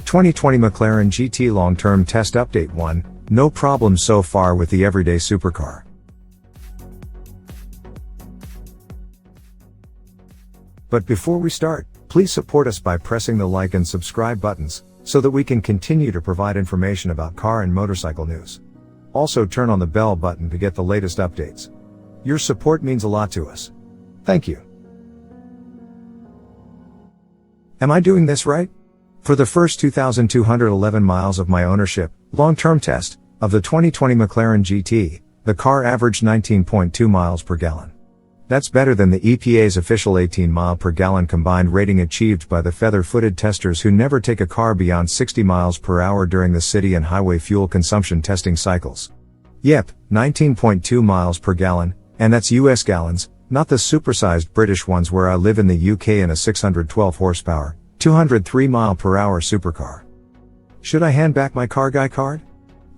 2020 McLaren GT Long-Term Test Update 1, no problems so far with the everyday supercar. But before we start, please support us by pressing the like and subscribe buttons, so that we can continue to provide information about car and motorcycle news. Also turn on the bell button to get the latest updates. Your support means a lot to us. Thank you. Am I doing this right? For the first 2,211 miles of my ownership, long-term test, of the 2020 McLaren GT, the car averaged 19.2 miles per gallon. That's better than the EPA's official 18 mile per gallon combined rating achieved by the feather-footed testers who never take a car beyond 60 miles per hour during the city and highway fuel consumption testing cycles. Yep, 19.2 miles per gallon, and that's US gallons, not the supersized British ones where I live in the UK in a 612 horsepower, 203 mile per hour supercar. Should I hand back my car guy card?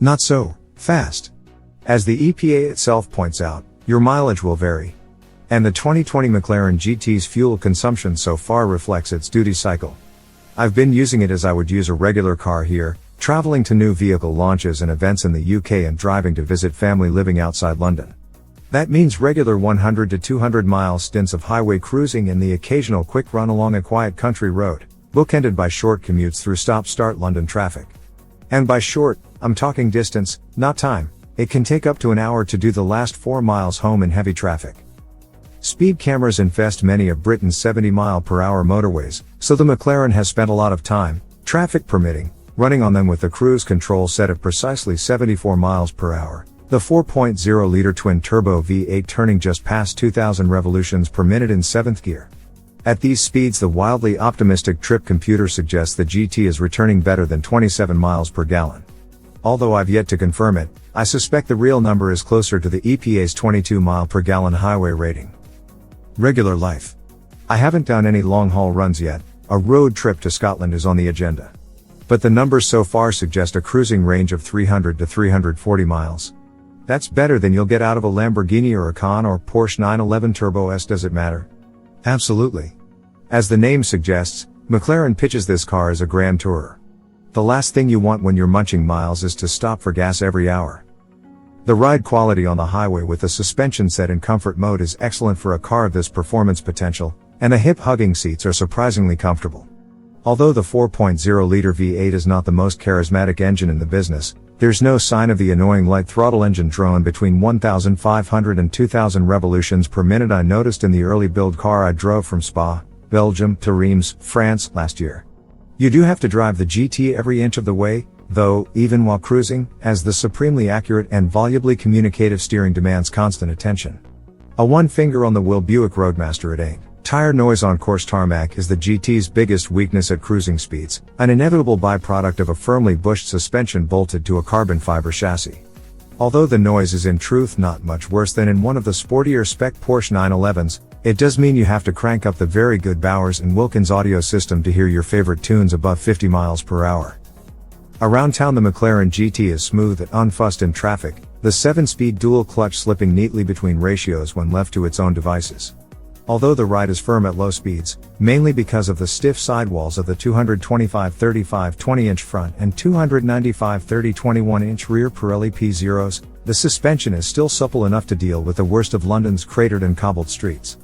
Not so fast. As the EPA itself points out, your mileage will vary. And the 2020 McLaren GT's fuel consumption so far reflects its duty cycle. I've been using it as I would use a regular car here, traveling to new vehicle launches and events in the UK and driving to visit family living outside London. That means regular 100 to 200 mile stints of highway cruising and the occasional quick run along a quiet country road, bookended by short commutes through stop-start London traffic. And by short, I'm talking distance, not time. It can take up to an hour to do the last 4 miles home in heavy traffic. Speed cameras infest many of Britain's 70 mile per hour motorways, so the McLaren has spent a lot of time, traffic permitting, running on them with the cruise control set at precisely 74 miles per hour. The 4.0-liter twin-turbo V8 turning just past 2,000 revolutions per minute in 7th gear. At these speeds, the wildly optimistic trip computer suggests the GT is returning better than 27 miles per gallon. Although I've yet to confirm it, I suspect the real number is closer to the EPA's 22 mile per gallon highway rating. Regular life. I haven't done any long-haul runs yet. A road trip to Scotland is on the agenda. But the numbers so far suggest a cruising range of 300 to 340 miles. That's better than you'll get out of a Lamborghini Huracan or Porsche 911 Turbo S. Does it matter? Absolutely. As the name suggests, McLaren pitches this car as a grand tourer. The last thing you want when you're munching miles is to stop for gas every hour. The ride quality on the highway with the suspension set in comfort mode is excellent for a car of this performance potential, and the hip-hugging seats are surprisingly comfortable. Although the 4.0-liter V8 is not the most charismatic engine in the business, there's no sign of the annoying light throttle engine drone between 1,500 and 2,000 revolutions per minute I noticed in the early build car I drove from Spa, Belgium to Reims, France, last year. You do have to drive the GT every inch of the way, though, even while cruising, as the supremely accurate and volubly communicative steering demands constant attention. A one-finger-on-the-wheel Buick Roadmaster it ain't. Tire noise on coarse tarmac is the GT's biggest weakness at cruising speeds, an inevitable byproduct of a firmly bushed suspension bolted to a carbon fiber chassis. Although the noise is in truth not much worse than in one of the sportier spec Porsche 911s, it does mean you have to crank up the very good Bowers & Wilkins audio system to hear your favorite tunes above 50 miles per hour. Around town the McLaren GT is smooth and unfussed in traffic, the 7-speed dual clutch slipping neatly between ratios when left to its own devices. Although the ride is firm at low speeds, mainly because of the stiff sidewalls of the 225/35 20-inch front and 295/30 21-inch rear Pirelli P0s, the suspension is still supple enough to deal with the worst of London's cratered and cobbled streets.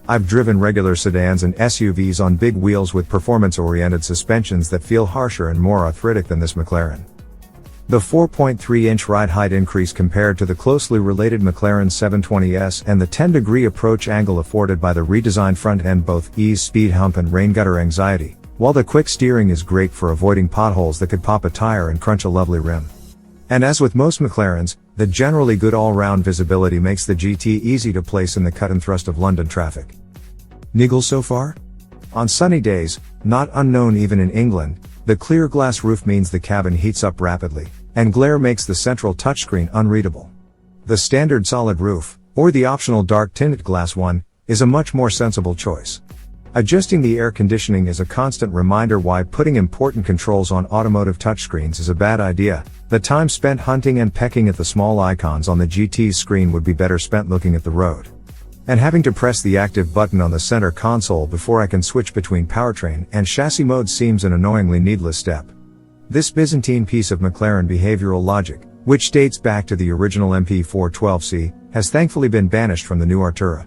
I've driven regular sedans and SUVs on big wheels with performance-oriented suspensions that feel harsher and more arthritic than this McLaren. The 4.3-inch ride height increase compared to the closely related McLaren 720S and the 10-degree approach angle afforded by the redesigned front end both ease speed hump and rain gutter anxiety, while the quick steering is great for avoiding potholes that could pop a tire and crunch a lovely rim. And as with most McLarens, the generally good all-round visibility makes the GT easy to place in the cut and thrust of London traffic. Niggles so far? On sunny days, not unknown even in England, the clear glass roof means the cabin heats up rapidly, and glare makes the central touchscreen unreadable. The standard solid roof, or the optional dark tinted glass one, is a much more sensible choice. Adjusting the air conditioning is a constant reminder why putting important controls on automotive touchscreens is a bad idea. The time spent hunting and pecking at the small icons on the GT's screen would be better spent looking at the road. And having to press the active button on the center console before I can switch between powertrain and chassis mode seems an annoyingly needless step. This Byzantine piece of McLaren behavioral logic, which dates back to the original MP412C, has thankfully been banished from the new Artura.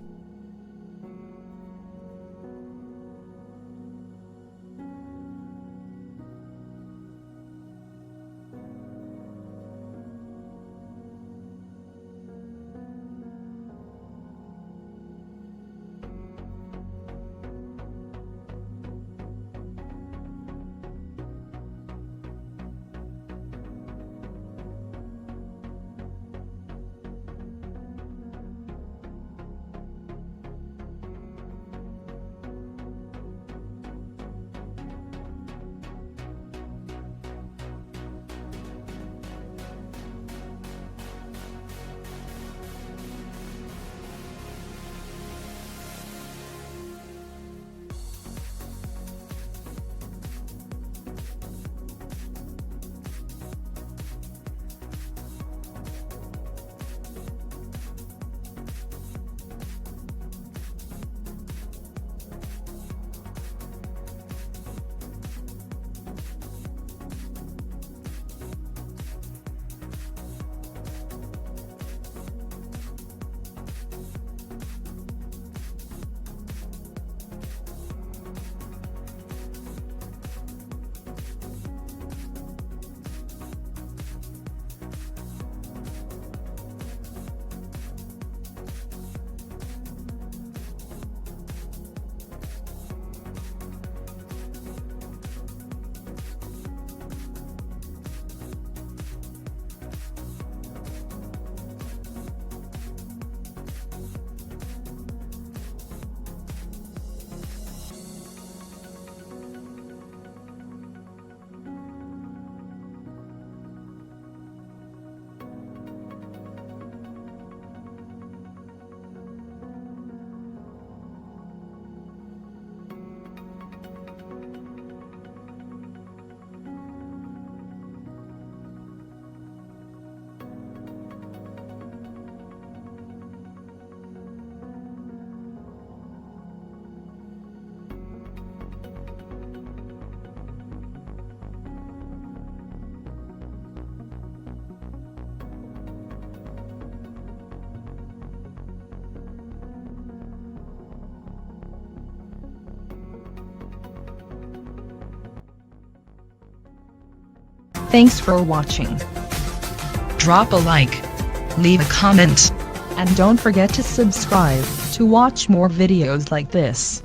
Thanks for watching. Drop a like, leave a comment, and don't forget to subscribe to watch more videos like this.